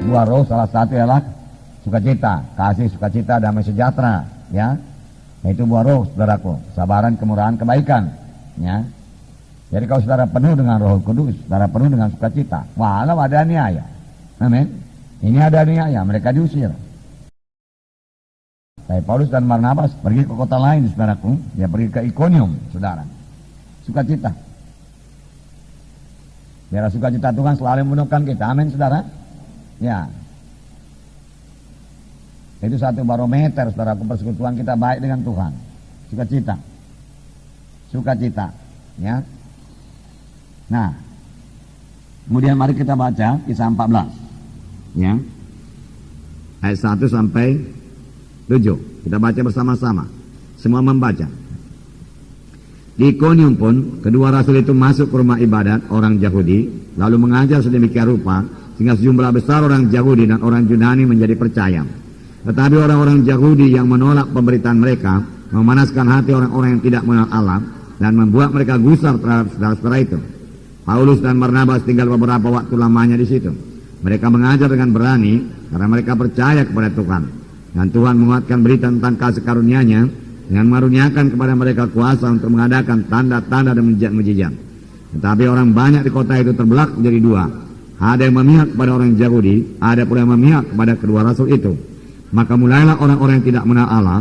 buah roh salah satu ialah sukacita, kasih, sukacita, damai sejahtera, ya. Itu buah roh, saudaraku, sabaran, kemurahan, kebaikan, ya. Jadi kalau saudara penuh dengan Roh Kudus, saudara penuh dengan sukacita, walau ada aniaya, amin. Ini ada aniaya, mereka diusir. Tapi Paulus dan Barnabas pergi ke kota lain, saudaraku, dia pergi ke Ikonium, saudara. Sukacita. Biar sukacita Tuhan selalu memenuhkan kita, amin, saudara. Ya. Itu satu barometer, saudaraku, persekutuan kita baik dengan Tuhan. Sukacita. Sukacita, ya. Nah, kemudian mari kita baca Kisah 14, ya, ayat 1 sampai 7. Kita baca bersama-sama, semua membaca. Di Ikonium pun kedua rasul itu masuk ke rumah ibadat orang Yahudi, lalu mengajar sedemikian rupa sehingga sejumlah besar orang Yahudi dan orang Yunani menjadi percaya. Tetapi orang-orang Yahudi yang menolak pemberitaan mereka memanaskan hati orang-orang yang tidak mengenal Allah dan membuat mereka gusar terhadap saudara-saudara itu. Paulus dan Barnabas tinggal beberapa waktu lamanya di situ. Mereka mengajar dengan berani karena mereka percaya kepada Tuhan. Dan Tuhan menguatkan berita tentang kasih karunia-Nya dengan mengaruniakan kepada mereka kuasa untuk mengadakan tanda-tanda dan mujizat. Tetapi orang banyak di kota itu terbelah menjadi dua. Ada yang memihak kepada orang Yahudi, ada pula yang memihak kepada kedua rasul itu. Maka mulailah orang-orang yang tidak mengenal Allah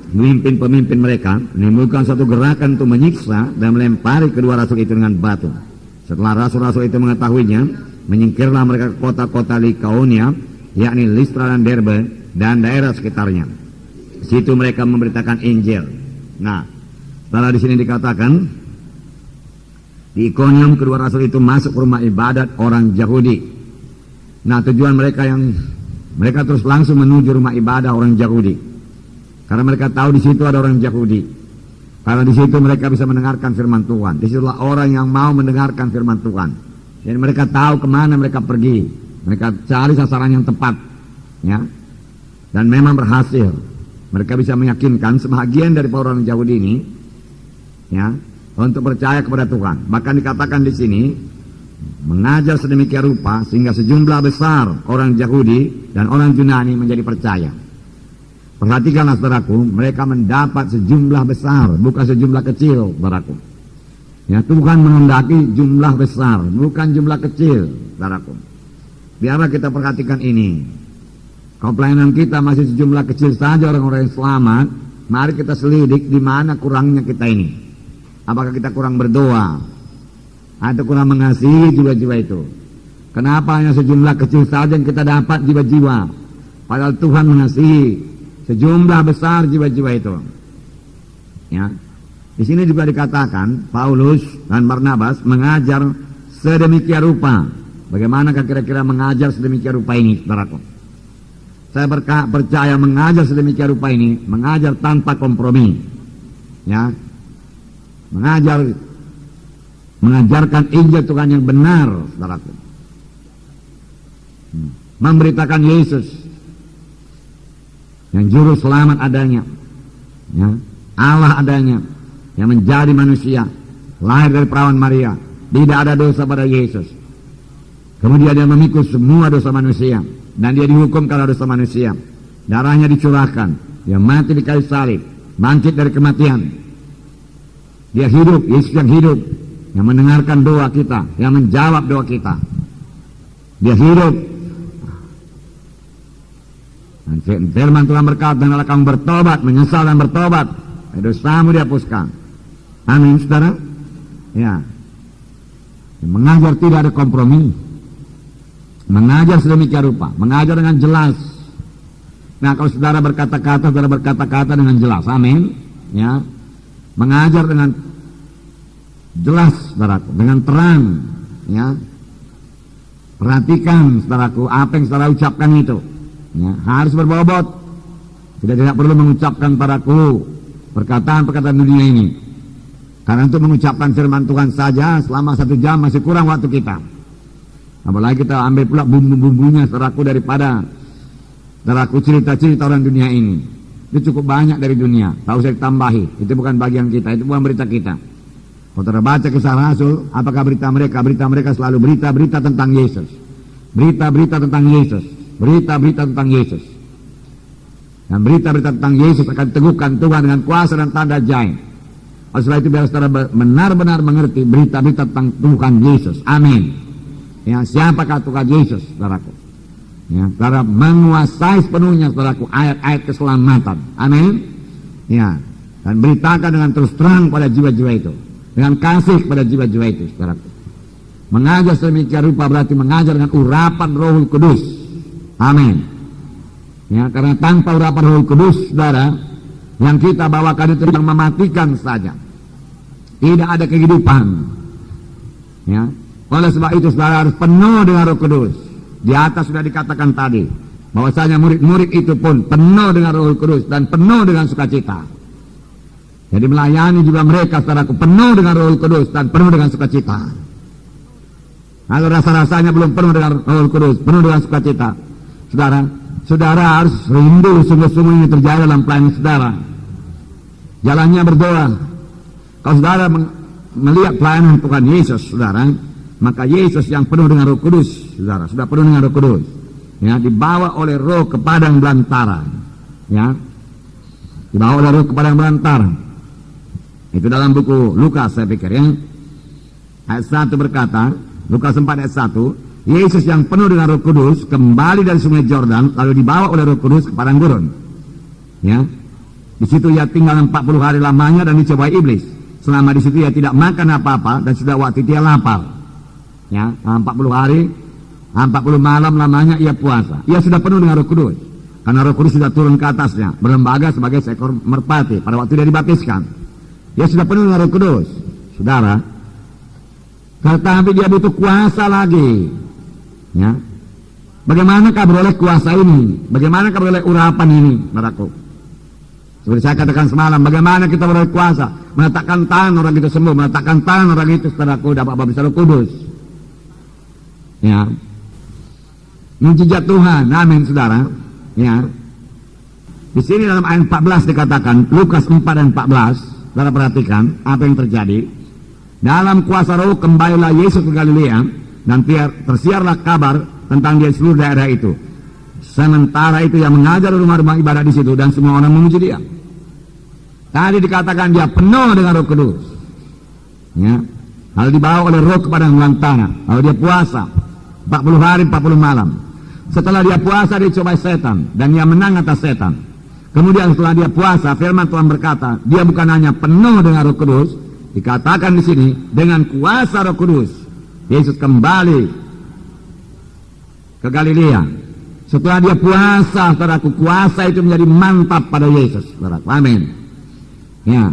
pemimpin mereka menimbulkan suatu gerakan untuk menyiksa dan melempari kedua rasul itu dengan batu. Setelah rasul-rasul itu mengetahuinya, menyingkirlah mereka ke kota-kota Likaonia, yakni Listra dan Derbe dan daerah sekitarnya. Di situ mereka memberitakan Injil. Nah, setelah di sini dikatakan di Ikonium kedua rasul itu masuk ke rumah ibadat orang Yahudi. Nah, tujuan mereka terus langsung menuju rumah ibadah orang Yahudi. Karena mereka tahu di situ ada orang Yahudi. Karena di situ mereka bisa mendengarkan firman Tuhan. Disitulah orang yang mau mendengarkan firman Tuhan. Jadi mereka tahu kemana mereka pergi. Mereka cari sasaran yang tepat, ya. Dan memang berhasil. Mereka bisa meyakinkan sebahagian dari orang Yahudi ini, ya, untuk percaya kepada Tuhan. Bahkan dikatakan di sini mengajar sedemikian rupa sehingga sejumlah besar orang Yahudi dan orang Yunani menjadi percaya. Perhatikanlah saudaraku, mereka mendapat sejumlah besar, bukan sejumlah kecil, saudaraku. Ya, Tuhan menghendaki jumlah besar, bukan jumlah kecil, saudaraku. Biarlah kita perhatikan ini. Kalau pelayanan kita masih sejumlah kecil saja orang-orang yang selamat, mari kita selidik di mana kurangnya kita ini. Apakah kita kurang berdoa atau kurang mengasihi jiwa-jiwa itu? Kenapa hanya sejumlah kecil saja yang kita dapat jiwa-jiwa, padahal Tuhan mengasihi sejumlah besar jiwa-jiwa itu. Ya. Di sini juga dikatakan Paulus dan Barnabas mengajar sedemikian rupa. Bagaimanakah kira-kira mengajar sedemikian rupa ini, saudaraku? Saya percaya mengajar sedemikian rupa ini, mengajar tanpa kompromi. Ya. Mengajarkan Injil Tuhan yang benar, saudaraku. Memberitakan Yesus yang juru selamat adanya, ya, Allah adanya, yang menjadi manusia, lahir dari perawan Maria, tidak ada dosa pada Yesus. Kemudian dia memikul semua dosa manusia, dan dia dihukum karena dosa manusia. Darahnya dicurahkan, dia mati di kayu salib, bangkit dari kematian. Dia hidup, Yesus yang hidup, yang mendengarkan doa kita, yang menjawab doa kita. Dia hidup. Firman Tuhan berkata, "Hendaklah kamu bertobat, menyesal dan bertobat, dosamu dihapuskan." Amin, saudara. Ya. Mengajar tidak ada kompromi. Mengajar sedemikian rupa, mengajar dengan jelas. Nah, kalau saudara berkata-kata dengan jelas. Amin. Ya. Mengajar dengan jelas, saudaraku, dengan terang, ya. Perhatikan, saudaraku, apa yang saudara ucapkan itu. Ya, harus berbobot. Tidak perlu mengucapkan padaku perkataan-perkataan dunia ini. Karena untuk mengucapkan firman Tuhan saja selama 1 jam masih kurang waktu kita. Apalagi kita ambil pula bumbu-bumbunya saudaraku daripada saudaraku cerita-cerita orang dunia ini. Itu cukup banyak dari dunia. Tak usah ditambahi. Itu bukan bagian kita, itu bukan berita kita. Kalau saudara baca Kisah Rasul, apakah berita mereka? Berita mereka selalu berita-berita tentang Yesus. Berita-berita tentang Yesus. Berita-berita tentang Yesus. Dan berita-berita tentang Yesus akan teguhkan Tuhan dengan kuasa dan tanda ajaib. Oleh sebab itu biar saudara benar-benar mengerti berita-berita tentang Tuhan Yesus. Amin. Ya, siapakah Tuhan Yesus, saudaraku? Ya, saudara menguasai sepenuhnya, saudaraku, ayat-ayat keselamatan. Amin. Ya, dan beritakan dengan terus terang pada jiwa-jiwa itu, dengan kasih pada jiwa-jiwa itu, saudaraku. Mengajar sedemikian rupa berarti mengajar dengan urapan Roh Kudus. Amin. Ya, karena tanpa urapan Roh Kudus, saudara, yang kita bawakan itu yang mematikan saja. Tidak ada kehidupan. Ya. Oleh sebab itu saudara harus penuh dengan Roh Kudus. Di atas sudah dikatakan tadi bahwasanya murid-murid itu pun penuh dengan Roh Kudus dan penuh dengan sukacita. Jadi melayani juga mereka, saudaraku, penuh dengan Roh Kudus dan penuh dengan sukacita. Kalau rasa-rasanya belum penuh dengan Roh Kudus, penuh dengan sukacita, saudara harus rindu sungguh-sungguh ini terjadi dalam pelayanan saudara. Jalannya berdoa. Kalau saudara melihat pelayanan Tuhan Yesus, saudara, maka Yesus yang penuh dengan Roh Kudus, saudara, sudah penuh dengan Roh Kudus, ya, dibawa oleh Roh ke padang belantara, ya, dibawa oleh Roh ke padang belantara. Itu dalam buku Lukas, saya pikir, ya. Ayat 1 berkata, Lukas 4 ayat 1, Yesus yang penuh dengan Roh Kudus kembali dari sungai Jordan, lalu dibawa oleh Roh Kudus ke padang gurun. Ya, di situ ia tinggal 40 hari lamanya dan dicobai iblis. Selama di situ ia tidak makan apa-apa dan sudah waktu itu ia lapar. Ya, 40 hari, 40 malam lamanya ia puasa. Ia sudah penuh dengan Roh Kudus, karena Roh Kudus sudah turun ke atasnya, berlembaga sebagai seekor merpati pada waktu dia dibaptiskan. Dia sudah penuh dengan Roh Kudus, saudara. Tetapi dia butuh kuasa lagi. Ya, bagaimanakah beroleh kuasa ini? Bagaimanakah beroleh urapan ini, saudaraku? Seperti saya katakan semalam, bagaimana kita beroleh kuasa? Meletakkan tangan orang itu sembuh, meletakkan tangan orang itu, saudaraku, dapat baptisan Roh Kudus. Ya, mujizat Tuhan, amin, saudara. Ya, di sini dalam ayat 14 dikatakan, Lukas 4 dan 14, saudara perhatikan apa yang terjadi. Dalam kuasa Roh kembalilah Yesus ke Galilea, dan tersiarlah kabar tentang dia seluruh daerah itu. Sementara itu yang mengajar rumah-rumah ibadat di situ dan semua orang memuji dia. Tadi dikatakan dia penuh dengan Roh Kudus. Ya, lalu dibawa oleh Roh ke padang belantara. Lalu dia puasa 40 hari 40 malam. Setelah dia puasa dicobai setan dan dia menang atas setan. Kemudian setelah dia puasa, firman Tuhan berkata, dia bukan hanya penuh dengan Roh Kudus, dikatakan di sini dengan kuasa Roh Kudus. Yesus kembali ke Galilea. Setelah dia puasa, saudaraku, kuasa itu menjadi mantap pada Yesus, saudaraku. Amin. Ya.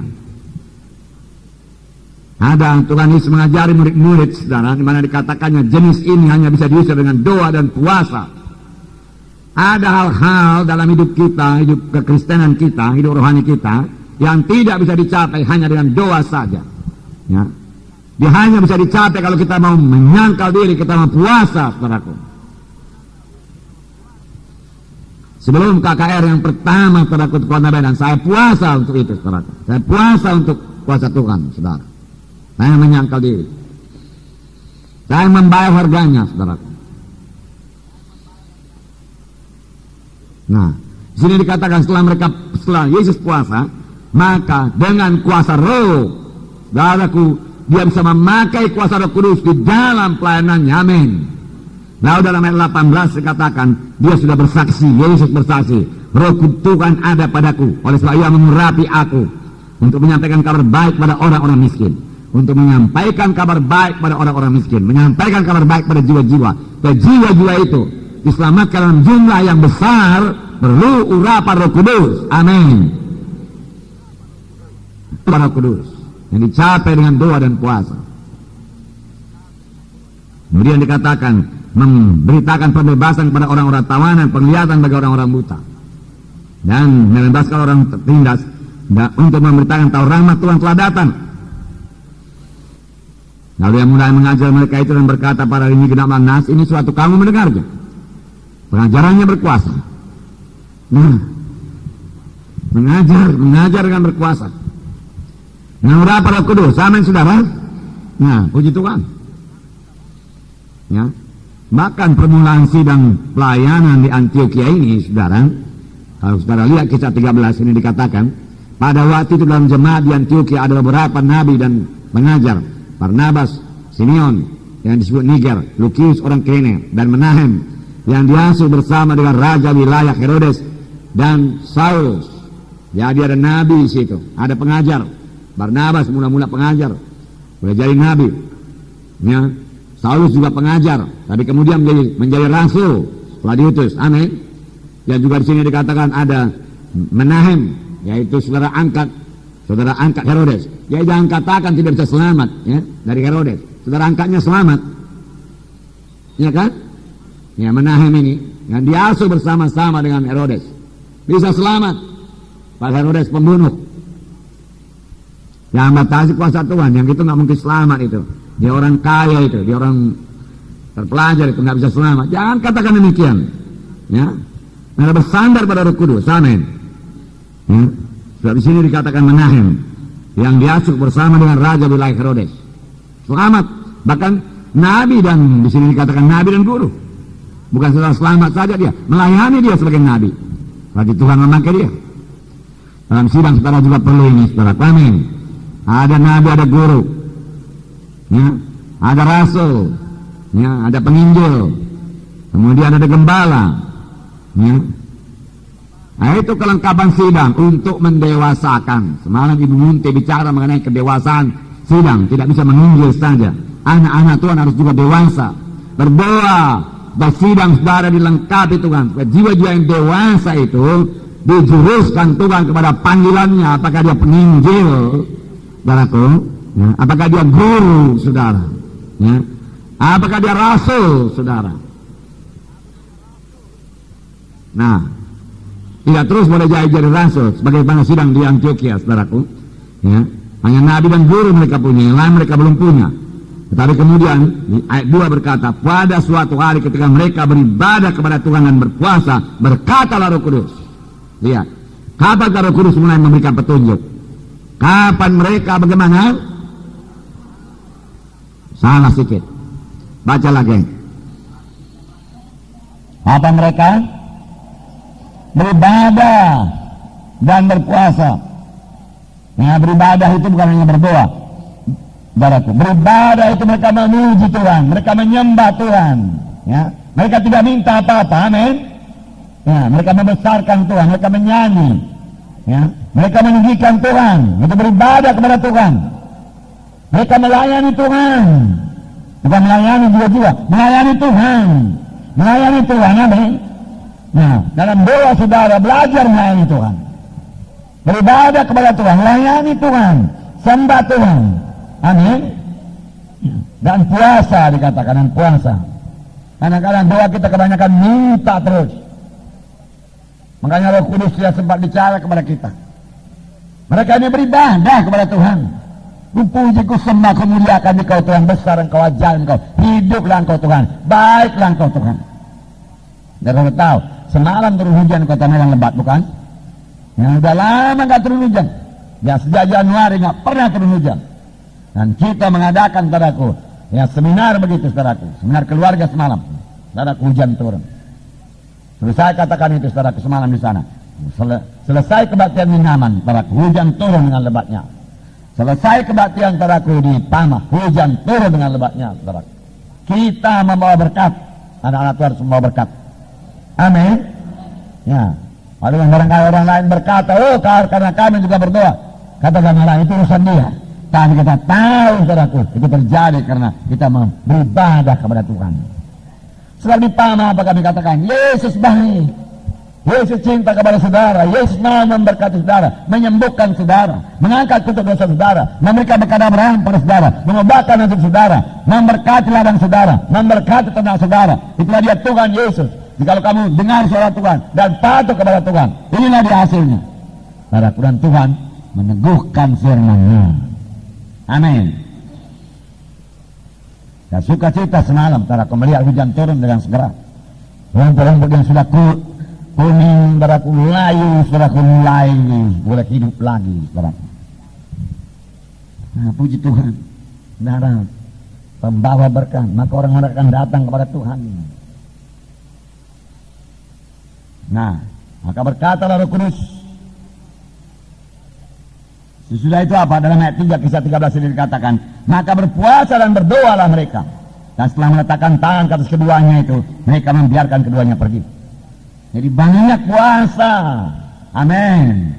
Ada Tuhan Yesus mengajari murid-murid, saudara, di mana dikatakannya jenis ini hanya bisa diusir dengan doa dan puasa. Ada hal-hal dalam hidup kita, hidup kekristenan kita, hidup rohani kita, yang tidak bisa dicapai hanya dengan doa saja. Ya. Dia hanya bisa dicapai kalau kita mau menyangkal diri, kita mau puasa, saudaraku. Sebelum KKR yang pertama, saudaraku, di Kota Medan, saya puasa untuk itu, saudaraku. Saya puasa untuk kuasa Tuhan, saudara. Saya menyangkal diri. Saya membayar harganya, saudaraku. Nah, di sini dikatakan setelah Yesus puasa, maka dengan kuasa Roh, saudaraku, dia bisa memakai kuasa Roh Kudus di dalam pelayanannya. Amin. Lalu dalam ayat 18 dikatakan, dia sudah bersaksi, Yesus bersaksi, Roh Tuhan ada padaku, oleh sebab ia mengurapi aku untuk menyampaikan kabar baik pada orang-orang miskin, untuk menyampaikan kabar baik pada orang-orang miskin, menyampaikan kabar baik pada jiwa-jiwa. Pada jiwa-jiwa itu diselamatkan dalam jumlah yang besar, perlu urapan Roh Kudus. Amin. Roh Kudus yang dicapai dengan doa dan puasa. Kemudian dikatakan memberitakan pembebasan kepada orang-orang tawanan, penglihatan bagi orang-orang buta, dan membebaskan orang tertindas, untuk memberitakan tahu rahmat Tuhan telah datang. Lalu yang mulai mengajar mereka itu dan berkata, pada ini genaplah nas, ini suatu kamu mendengarnya. Pengajarannya berkuasa. Nah, mengajar dengan berkuasa. Dengan urapan Roh Kudus. Amin, saudara. Nah, puji Tuhan. Ya. Bahkan permulaan sidang pelayanan di Antioquia ini, saudara, kalau saudara lihat kisah 13 ini dikatakan, pada waktu itu dalam jemaat di Antioquia ada beberapa nabi dan pengajar, Barnabas, Simeon yang disebut Niger, Lukius orang Kirene, dan Menahem yang diasuh bersama dengan raja wilayah Herodes dan Saulus. Jadi ada nabi di situ, ada pengajar. Barnabas mula-mula pengajar, boleh jadi nabi. Ya, Saulus juga pengajar, tapi kemudian menjadi rasul setelah diutus. Amin. Dan juga di sini dikatakan ada Menahem, yaitu saudara angkat Herodes. Ya, jangan katakan tidak bisa selamat ya dari Herodes. Saudara angkatnya selamat, ya kan? Ya, Menahem ini yang diasuh bersama-sama dengan Herodes bisa selamat. Pak Herodes pembunuh yang batasi kuasa Tuhan, yang itu nggak mungkin selamat itu. Dia orang kaya itu, dia orang terpelajar itu nggak bisa selamat. Jangan katakan demikian, ya. Nah, bersandar pada Roh Kudus, amin. Ya. Sebab di sini dikatakan Menahem yang diasuh bersama dengan raja wilayah Herodes. Selamat, bahkan nabi, dan di sini dikatakan nabi dan guru. Bukan saudara selamat saja dia, melayani dia sebagai nabi. Berarti Tuhan memakai dia. Dalam sidang saudara juga perlu ini, saudara. Amin. Ada nabi, ada guru, ya, ada rasul, ya, ada penginjil, kemudian ada gembala, ya. Nah, itu kelengkapan sidang untuk mendewasakan. Semalam Ibu Munte bicara mengenai kedewasaan sidang, tidak bisa menginjil saja. Anak-anak Tuhan harus juga dewasa. Berdoa bersidang saudara dilengkapi Tuhan. Jiwa-jiwa yang dewasa itu dijuruskan Tuhan kepada panggilannya. Apakah dia penginjil, saudaraku? Ya. Apakah dia guru, saudara? Ya. Apakah dia rasul, saudara? Nah, tidak terus boleh jadi rasul sebagaimana sidang di Antioquia, saudaraku. Ya. Hanya nabi dan guru mereka punya, yang lain mereka belum punya. Tetapi kemudian di ayat 2 berkata, pada suatu hari ketika mereka beribadah kepada Tuhan dan berpuasa, berkatalah Roh Kudus. Lihat, kapan Roh Kudus mulai memberikan petunjuk? Kapan mereka bagaimana? Salah sedikit. Baca lagi. Kapan mereka beribadah dan berpuasa? Ya, beribadah itu bukan hanya berdoa. Saudaraku, beribadah itu mereka memuji Tuhan, mereka menyembah Tuhan. Ya, mereka tidak minta apa-apa, amin. Ya, mereka membesarkan Tuhan, mereka menyanyi. Ya, mereka meninggikan Tuhan, itu beribadah kepada Tuhan. Mereka melayani Tuhan, bukan melayani jiwa-jiwa, melayani Tuhan, melayani Tuhan, amin. Nah, dalam doa saudara belajar melayani Tuhan, beribadah kepada Tuhan, melayani Tuhan, sembah Tuhan, amin. Dan puasa dikatakan, dan puasa. Kadang-kadang doa kita kebanyakan minta terus. Makanya Roh Kudus tidak sempat bicara kepada kita. Mereka ini beribadah kepada Tuhan. Kupuji, ku sembah, ku muliakan Engkau Tuhan, besar Engkau, ajaib Engkau, hiduplah Engkau Tuhan, baiklah Engkau Tuhan. Dan kita tahu, semalam turun hujan di Kota Medan lebat, bukan? Yang sudah lama nggak turun hujan. Ya, sejak Januari nggak pernah turun hujan. Dan kita mengadakan, saudaraku, ya seminar begitu, saudaraku, seminar keluarga semalam, saudaraku, hujan turun. Selesai katakan itu, saudaraku, semalam di sana. Selesai kebaktian di Naman, saudaraku, hujan turun dengan lebatnya. Selesai kebaktian, saudaraku, di Pamah, hujan turun dengan lebatnya, saudaraku. Kita membawa berkat, anak-anak Tuhan harus membawa berkat. Amin. Ya, lalu barangkali orang lain berkata, oh karena kami juga berdoa, katakan Allah, itu urusan dia. Tapi kita tahu, saudaraku, itu terjadi karena kita beribadah kepada Tuhan. Sebab di Pamah apa kami katakan, Yesus baik, Yesus cinta kepada saudara, Yesus mau memberkati saudara, menyembuhkan saudara, mengangkat kutuk dosa saudara, memberikan berkat Abraham pada saudara, mengubahkan nasib saudara, memberkati ladang saudara, memberkati ternak saudara. Itulah dia Tuhan Yesus. Jika kamu dengar suara Tuhan dan patuh kepada Tuhan, inilah dia hasilnya. Saudaraku, dan Tuhan meneguhkan firman-Nya. Amin. Dan sukacita semalam, saudaraku, melihat hujan turun dengan segera. Rumput-rumput yang sudah kuning, saudaraku, layu, saudaraku, mulai boleh hidup lagi, saudaraku. Nah, puji Tuhan. Saudara, pembawa berkah, maka orang-orang akan datang kepada Tuhan. Nah, maka berkatalah Roh Kudus. Sesudah itu apa? Dalam ayat 3 kisah 13 ini dikatakan, maka berpuasa dan berdoalah mereka. Dan setelah meletakkan tangan ke atas keduanya itu, mereka membiarkan keduanya pergi. Jadi banyak puasa. Amin.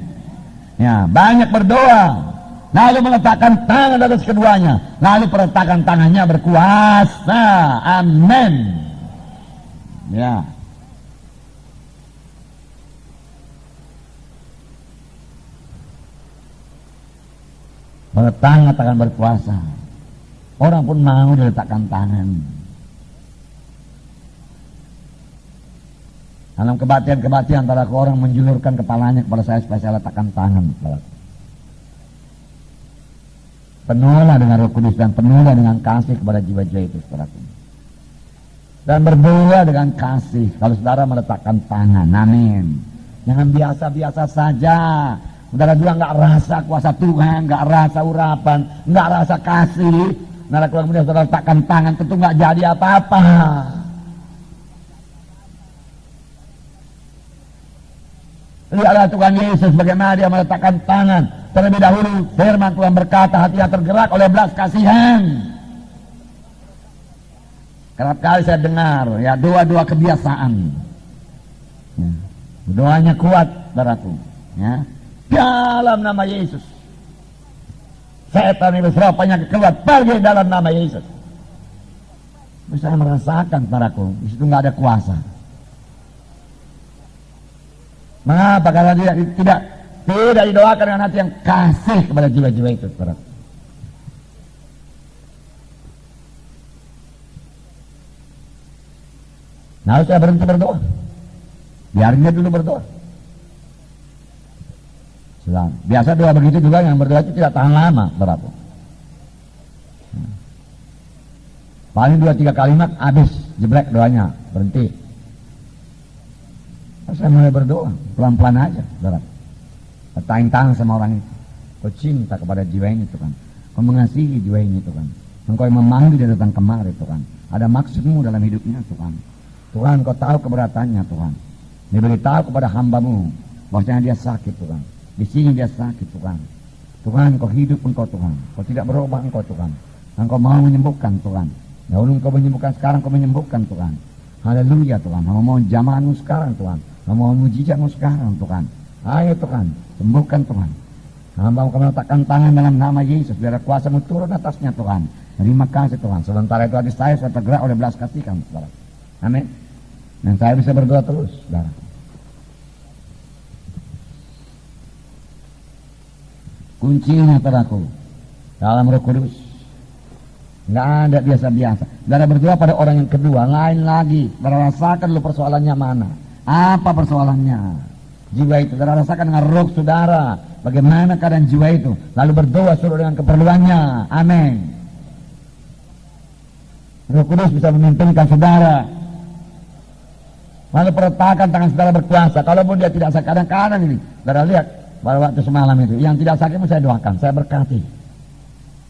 Ya, banyak berdoa. Lalu meletakkan tangan atas keduanya. Lalu perletakkan tangannya berkuasa. Amin. Ya. Tangan akan berkuasa. Orang pun mau diletakkan tangan. Dalam kebaktian antara orang menjulurkan kepalanya kepada saya supaya saya letakkan tangan. Penuhlah dengan Roh Kudus dan penuhlah dengan kasih kepada jiwa-jiwa itu, saudaraku. Dan berdoa dengan kasih kalau saudara meletakkan tangan. Amin. Jangan biasa-biasa saja. Saudara juga nggak rasa kuasa Tuhan, nggak rasa urapan, nggak rasa kasih. Nah, kemudian saudara letakkan tangan, tentu nggak jadi apa-apa. Lihatlah Tuhan Yesus bagaimana dia meletakkan tangan. Terlebih dahulu firman Tuhan berkata, hatinya tergerak oleh belas kasihan. Kerap kali saya dengar ya doa-doa kebiasaan. Ya, doanya kuat, saudaraku. Ya, dalam nama Yesus. Setan itu roh penyakit keluar, pergi dalam nama Yesus. Saya merasakan, saudaraku, di situ nggak ada kuasa. Mengapa? Karena dia tidak didoakan dengan hati yang kasih kepada jiwa-jiwa itu, saudara. Nah, saya berhenti berdoa. Biarin dia dulu berdoa. Biasa doa begitu juga, yang berdoa itu tidak tahan lama, berapa? Paling 2-3 kalimat habis, jeblek doanya, berhenti. Saya mulai berdoa, pelan-pelan aja, saudara. Letakkan tangan sama orang itu. Kau cinta kepada jiwa ini, Tuhan. Kau mengasihi jiwa ini, Tuhan. Engkau yang memanggil dia datang kemari, Tuhan. Ada maksudmu dalam hidupnya, Tuhan. Tuhan, kau tahu keberatannya, Tuhan. Dia beritahu kepada hambamu bahwasanya dia sakit, Tuhan. Di sini dia sakit, Tuhan. Tuhan, kau hidup engkau, Tuhan. Kau tidak berubah engkau, Tuhan. Engkau mau menyembuhkan, Tuhan. Dahulu engkau menyembuhkan, sekarang kau menyembuhkan, Tuhan. Haleluya, Tuhan. Hamba mohon jamahanmu sekarang, Tuhan. Hamba mohon mujizatmu sekarang, Tuhan. Ayo, Tuhan. Sembuhkan, Tuhan. Hamba mau meletakkan tangan dalam nama Yesus. Biar kuasamu turun atasnya, Tuhan. Terima kasih, Tuhan. Sementara itu hati saya tergerak oleh belas kasihan, saudara. Amin. Dan saya bisa berdoa terus, saudara. Kuncinya, saudaraku, dalam Roh Kudus. Nggak ada biasa-biasa. Saudara berdoa pada orang yang kedua, lain lagi. Saudara rasakan dulu persoalannya mana. Apa persoalannya? Jiwa itu. Saudara rasakan dengan roh saudara. Bagaimana keadaan jiwa itu. Lalu berdoa suruh dengan keperluannya. Amin. Roh Kudus bisa memimpinkan saudara. Lalu perletakkan tangan saudara berkuasa. Kalaupun dia tidak sakit, kadang-kadang ini. Saudara lihat, pada waktu semalam itu. Yang tidak sakit pun saya doakan, saya berkati.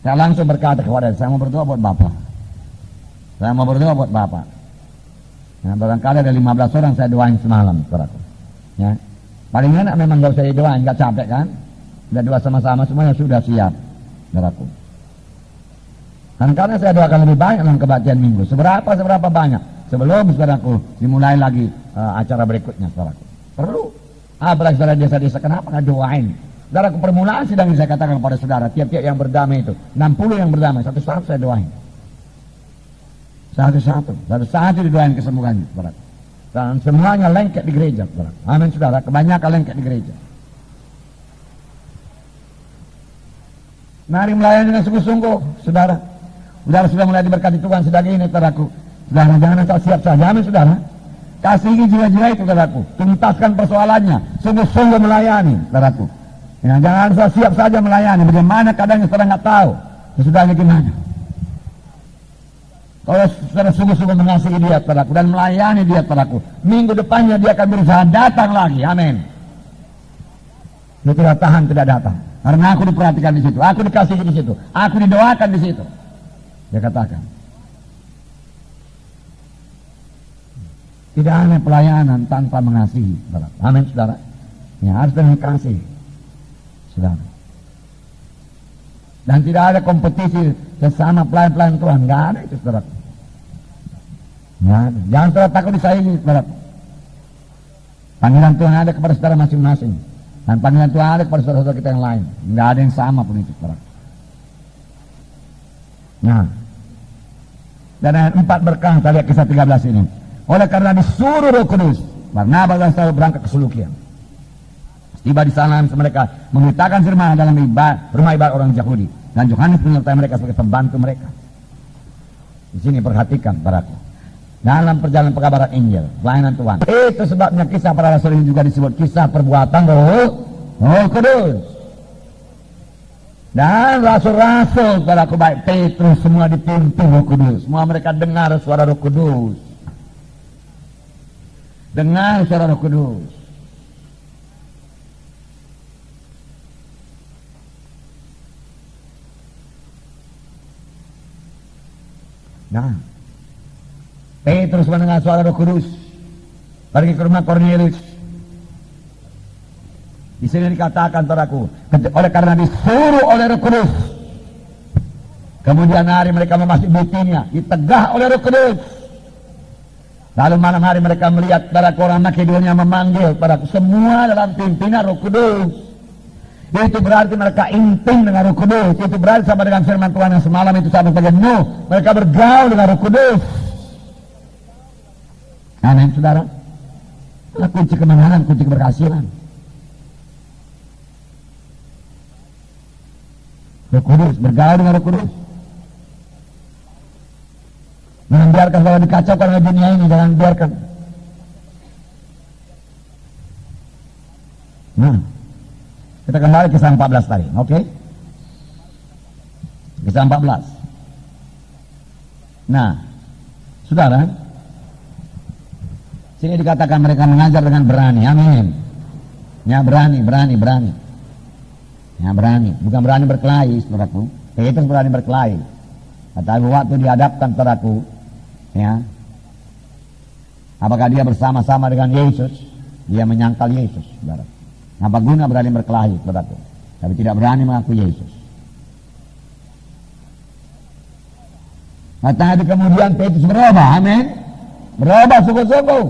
Saya langsung berkata kepada dia, saya mau berdoa buat Bapak. Saya mau berdoa buat Bapak. Nah, barangkali ada 15 orang saya doain semalam, saudaraku. Ya. Paling enak memang gak usah didoain, gak capek kan? Udah doa sama-sama semuanya sudah siap, saudaraku. Dan karena saya doakan lebih banyak dalam kebaktian minggu. Seberapa banyak. Sebelum saudaraku dimulai lagi acara berikutnya, saudaraku. Perlu. Apalagi saudara desa-desa, kenapa nggak doain? Saudaraku, permulaan sidang ini saya katakan kepada saudara, tiap-tiap yang berdamai itu, 60 yang berdamai, satu-satu saya doain. Satu-satu didoain kesembuhannya, saudara. Dan semuanya lengket di gereja, saudara. Amin, saudara. Kebanyakan lengket di gereja. Mari melayani dengan sungguh-sungguh, saudara. Saudara sudah mulai diberkati Tuhan sedang ini, saudaraku. Saudara, jangan asal siap saja, amin, saudara. Kasihi jiwa-jiwa itu, saudaraku. Tuntaskan persoalannya, sungguh-sungguh melayani, saudaraku. Ya, jangan asal siap saja melayani. Bagaimana keadaannya saudara nggak tahu. Sesudahnya gimana? Kalau saudara sungguh-sungguh mengasihi dia, saudaraku, dan melayani dia, saudaraku, minggu depannya dia akan berusaha datang lagi. Amin. Dia tidak tahan, tidak datang. Karena aku diperhatikan di situ, aku dikasihi di situ, aku didoakan di situ. Dia katakan, Tidak ada pelayanan tanpa mengasihi, saudara. Amin, saudara. Ya, harus dengan kasih, saudara. Dan tidak ada kompetisi sesama pelayan-pelayan Tuhan, nggak ada itu, saudara. Ya, jangan saudara takut disaingi, saudara. Panggilan Tuhan ada kepada saudara masing-masing, dan panggilan Tuhan ada kepada saudara-saudara kita yang lain. Nggak ada yang sama pun itu, saudara. Nah, dan ayat 4 berkah, kita lihat kisah 13 ini. Oleh karena disuruh Roh Kudus, Barnabas dan Saulus berangkat ke Selukia. Tiba di sana mereka memberitakan firman dalam rumah ibadat orang Yahudi, dan Yohanes menyertai mereka sebagai pembantu mereka. Di sini perhatikan, saudaraku, dalam perjalanan pekabaran Injil, pelayanan Tuhan, itu sebabnya kisah para rasul ini juga disebut kisah perbuatan Roh Kudus. Dan rasul-rasul, saudaraku, baik Petrus, semua dipimpin Roh Kudus. Semua mereka dengar suara Roh Kudus. Dengar suara Roh Kudus. Nah, Petrus mendengar suara Roh Kudus, pergi ke rumah Kornelius. Di sini dikatakan, saudaraku, oleh karena disuruh oleh Roh Kudus. Kemudian hari mereka memasuki Bitinia, ditegah oleh Roh Kudus. Lalu malam hari mereka melihat saudaraku orang Makedonia memanggil, saudaraku, semua dalam pimpinan Roh Kudus. Itu berarti mereka intim dengan Roh Kudus. Itu berarti sama dengan firman Tuhan yang semalam itu sama sebagai Nuh. Mereka bergaul dengan Roh Kudus. Amin, saudara. Nah, kunci kemenangan, kunci keberhasilan. Roh Kudus, bergaul dengan Roh Kudus. Jangan biarkan kalau dikacaukan oleh dunia ini, jangan biarkan. Nah, kita kembali kisah 14 tadi, oke? Kisah 14. Nah, saudara, sini dikatakan mereka mengajar dengan berani, amin. Ya, berani. Ya, berani, bukan berani berkelahi, saudaraku. Petrus berani berkelahi. Tetapi waktu dihadapkan, saudaraku, ya, apakah dia bersama-sama dengan Yesus? Dia menyangkal Yesus, saudara. Apa guna berani berkelahi, saudaraku, tapi tidak berani mengaku Yesus. Nah, tadi kemudian Petrus berubah, amin. Berubah sungguh-sungguh.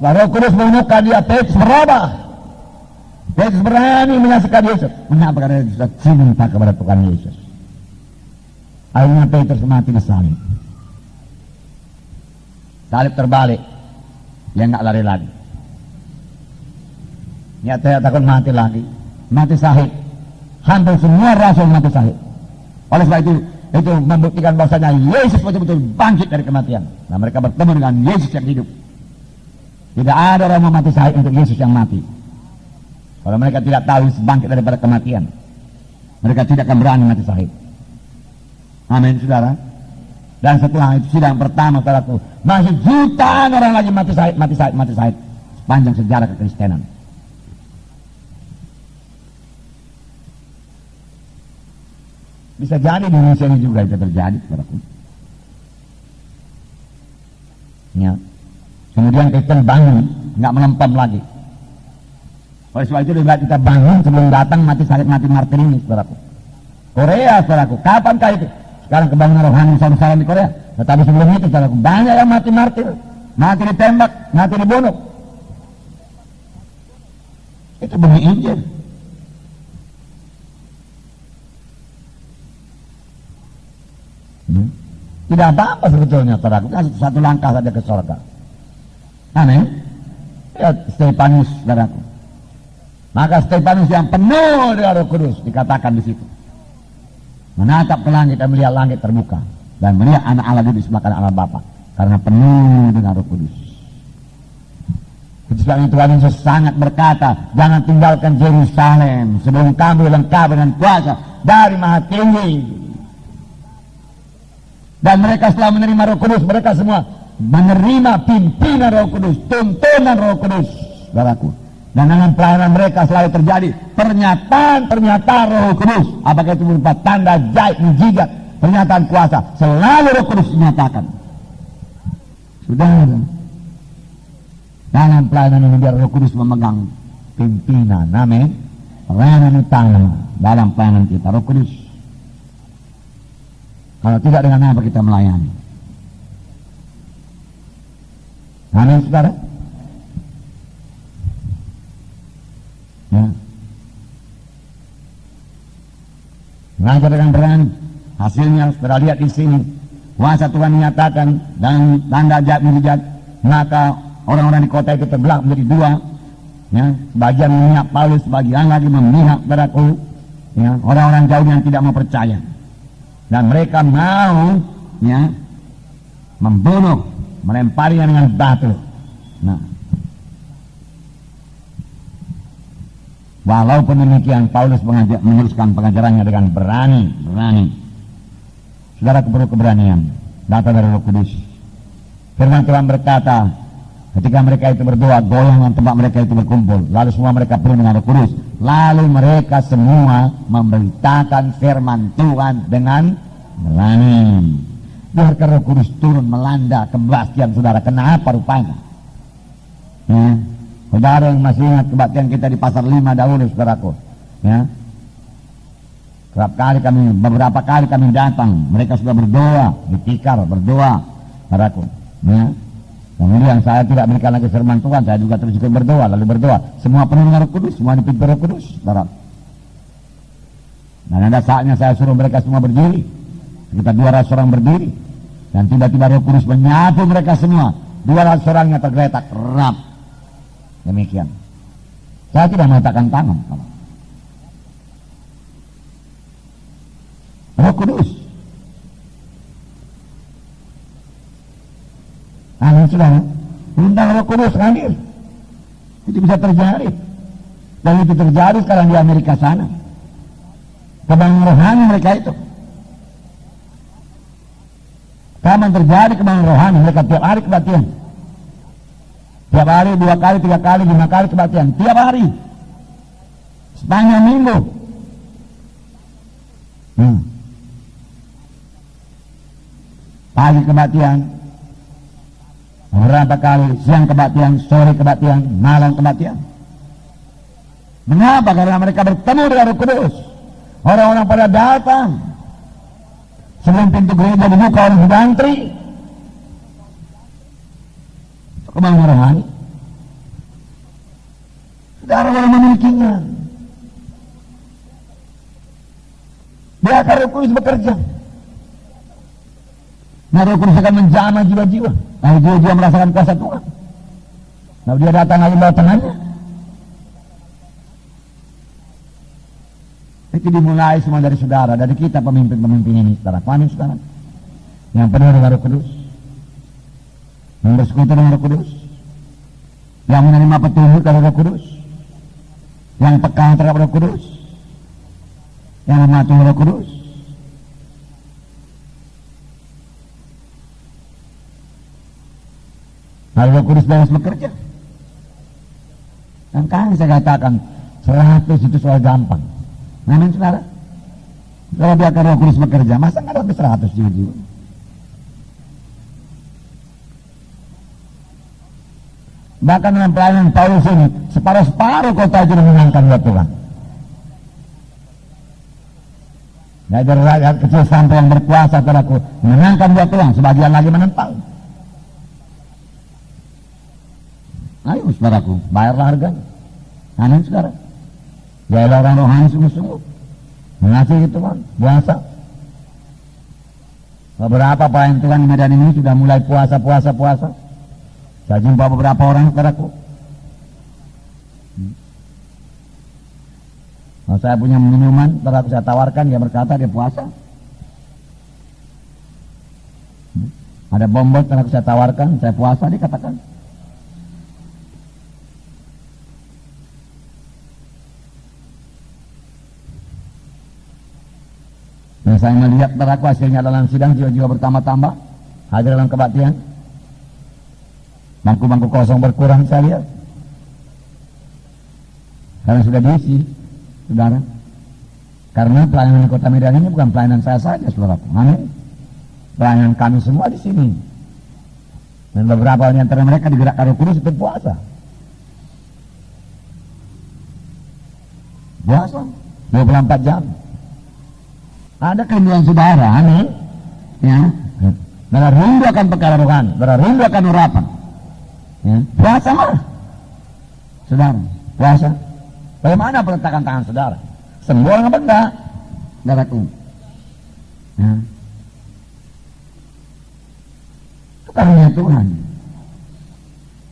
Roh Kudus menemukan dia, Petrus berubah. Petrus berani menyaksikan Yesus. Mengapa? Karena dia sudah cinta kepada Tuhan Yesus. Akhirnya Petrus mati di salib. Salib terbalik, dia nggak lari lagi. Ya, saya takut mati lagi, mati syahid. Hampir semua rasul mati syahid. Oleh sebab itu membuktikan bahwasanya Yesus betul-betul bangkit dari kematian. Nah, mereka bertemu dengan Yesus yang hidup. Tidak ada orang yang mati syahid untuk Yesus yang mati. Kalau mereka tidak tahu Yesus bangkit daripada kematian, mereka tidak akan berani mati syahid. Amin, saudara. Dan setelah itu sidang pertama, saudaraku, masih jutaan orang lagi mati syahid sepanjang sejarah kekristenan. Bisa jadi di Indonesia ini juga itu terjadi, saudaraku. Ya. Kemudian Kristen bangun, nggak melempem lagi. Oleh sebab itu kita bangun sebelum datang mati martir ini, saudaraku. Korea, saudaraku, kapankah itu? Sekarang kebangunan rohani besar-besaran di Korea. Tetapi sebelum itu, saudaraku, banyak yang mati martir, mati ditembak, mati dibunuh. Itu demi Injil. Tidak apa-apa sebetulnya, saudaraku. Satu langkah saja ke surga. Amin. Ya, Stefanus, saudaraku. Maka Stefanus yang penuh dengan Roh Kudus dikatakan di situ. Menatap ke langit dan melihat langit terbuka dan melihat anak Allah di sebelah kanan Allah Bapa karena penuh dengan Roh Kudus. Ketika itu Tuhan Yesus sangat berkata, jangan tinggalkan Yerusalem sebelum kamu lengkap dengan kuasa dari Maha Tinggi. Dan mereka setelah menerima Roh Kudus, mereka semua menerima pimpinan Roh Kudus, tuntunan Roh Kudus, saudaraku. Dan dalam pelayanan mereka selalu terjadi pernyataan Roh Kudus. Apakah itu berupa tanda, ajaib, mujizat, pernyataan kuasa, selalu Roh Kudus dinyatakan. Saudara, Dalam pelayanan ini biar Roh Kudus memegang pimpinan. Amin. Pelayanan utama dalam pelayanan kita, Roh Kudus. Kalau tidak, dengan apa kita melayani? Amin, saudara. Ya. Mengajar dengan berani. Hasilnya saudara lihat di sini. Kuasa Tuhan menyatakan dan tanda ajaib mujizat, maka orang-orang di kota itu terbelah menjadi dua. Ya, sebagian memihak Paulus, sebagian lagi memihak saudaraku. Ya, orang-orang jauh yang tidak mau percaya. Dan mereka mau ya, membunuh, melemparinya dengan batu. Nah, walaupun demikian Paulus meneruskan pengajarannya dengan berani. Saudara, perlu keberanian datang dari Roh Kudus. Firman Tuhan berkata, ketika mereka itu berdoa, goyangan tempat mereka itu berkumpul, lalu semua mereka penuh dengan Roh Kudus, lalu mereka semua memberitakan firman Tuhan dengan berani. Biarkan Roh Kudus turun melanda kebaktian saudara. Kenapa rupanya? Ya, saudara yang masih ingat kebaktian kita di pasar 5 dahulu, saudaraku, ya, beberapa kali kami datang, mereka sudah berdoa, ditikar, berdoa, saudaraku, ya. Kemudian saya tidak berikan lagi firman Tuhan, saya juga terus ikut berdoa, lalu berdoa, semua penuh dengan Roh Kudus, semua dipimpin Roh Kudus, saudara. Dan ada saatnya saya suruh mereka semua berdiri, kita 200 orang berdiri, dan tiba-tiba Roh Kudus menyapu mereka semua, 200 orangnya tergeletak, rap. Demikian. Saya tidak meletakkan tangan. Roh Kudus. Amin, saudara. Undang Roh Kudus hadir. Itu bisa terjadi. Dan itu terjadi sekarang di Amerika sana. Kebangun rohani mereka itu. Kapan terjadi kebangun rohani mereka tiap hari kebaktian. Tiap hari 2 kali, 3 kali, 5 kali kebaktian. Tiap hari. Sepanjang minggu. Pagi kebaktian, beberapa kali, siang kebaktian, sore kebaktian, malam kebaktian. Mengapa? Karena mereka bertemu dengan Roh Kudus. Orang-orang pada datang. Sebelum pintu gereja dibuka, orang sudah antri. Kebangun rohani. Saudara orang memilikinya. Biarkan Roh Kudus bekerja. Nah, Roh Kudus akan menjamah jiwa-jiwa. Nah, jiwa-jiwa merasakan kuasa Tuhan. Nah, dia datang lagi bawa tangannya. Itu dimulai semua dari saudara, dari kita pemimpin-pemimpin ini, saudara. Amin, saudara. Yang penuh dengan Roh Kudus, yang bersekutu dengan Roh Kudus, yang menerima petunjuk dari Roh Kudus, yang peka terhadap Roh Kudus, yang mematuhi Roh Kudus. Lalu Roh Kudus bebas bekerja. Dan kan saya katakan 100 itu soal gampang. Amin, saudara. Kalau biarkan Roh Kudus bekerja, masa nggak sampai 100 jiwa-jiwa? Bahkan dalam pelayanan Paulus ini, separuh-separuh kota itu menyenangkan buat Tuhan. Dari rakyat kecil sampai yang berkuasa, saudaraku, menyenangkan buat Tuhan, sebagian lagi menentang. Ayo, saudaraku, bayarlah harganya. Amin, saudara. Jadilah orang rohani sungguh-sungguh, mengasihi Tuhan, puasa. Beberapa pelayan Tuhan di Medan ini sudah mulai puasa. Saya jumpa beberapa orang, saudaraku. Kalau saya punya minuman, saudaraku, saya tawarkan, dia berkata dia puasa. Ada bonbon, saudaraku, saya tawarkan, saya puasa, dia katakan. Dan saya melihat, saudaraku, hasilnya dalam sidang jiwa-jiwa bertambah-tambah, hadir dalam kebaktian. Bangku-bangku kosong berkurang, saya lihat. Karena sudah diisi, saudara. Karena pelayanan Kota Medan ini bukan pelayanan saya saja, saudaraku. Amin. Pelayanan kami semua di sini. Dan beberapa di antara mereka digerakkan Roh Kudus untuk puasa. Puasa 24 jam. Ada kerinduan saudara, amin. Ya. Saudara rindu akan perkara rohani, saudara rindu akan urapan. Ya. Puasa mah. Saudara, puasa. Bagaimana peletakan tangan saudara? Sembuh orang apa enggak? Saudaraku. Ya. Itu karunia Tuhan.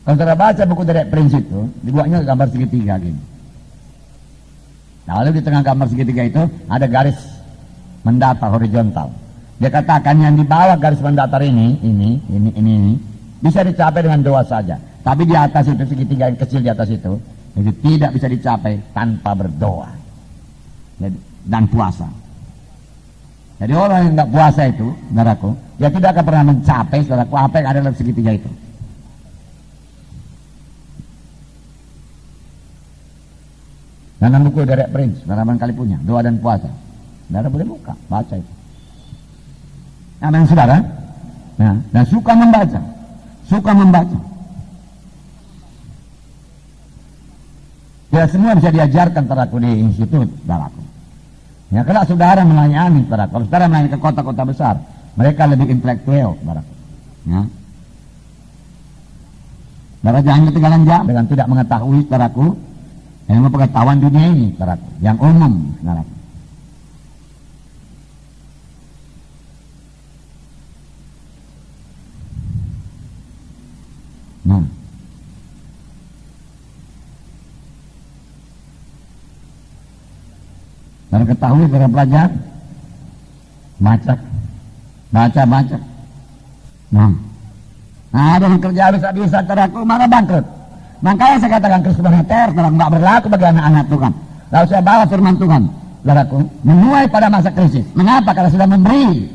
Kalau saudara baca buku Derek Prince itu, dibuatnya gambar segitiga gini. Nah, lalu di tengah gambar segitiga itu ada garis mendatar horizontal. Dia katakan yang di bawah garis mendatar ini bisa dicapai dengan doa saja. Tapi di atas itu segitiga yang kecil di atas itu tidak bisa dicapai tanpa berdoa dan puasa. Jadi orang yang tidak puasa itu, saudaraku, dia tidak akan pernah mencapai, saudaraku, apa yang ada dalam segitiga itu. Dalam buku Derek Prince, saudara barangkali punya, doa dan puasa. Saudara boleh buka, baca itu. Amin, saudara. Nah, dan suka membaca. Ya, semua bisa diajarkan saudaraku di institut, saudaraku. Ya, kalau saudara melayani, saudaraku, kalau saudara melayani ke kota-kota besar, mereka lebih intelektual, saudaraku. Ya. Saudara jangan ketinggalan jam dengan tidak mengetahui, saudaraku, yang pengetahuan dunia ini, saudaraku, yang umum, saudaraku. Nah, dan ketahui para pelajar baca. Nah, ada yang kerja bisa saudaraku, mana bangkrut. Makanya saya katakan Kristus moneter telah nggak berlaku bagi anak-anak Tuhan. Lalu saya bawa firman Tuhan, saudaraku, menuai pada masa krisis. Mengapa? Karena sudah memberi.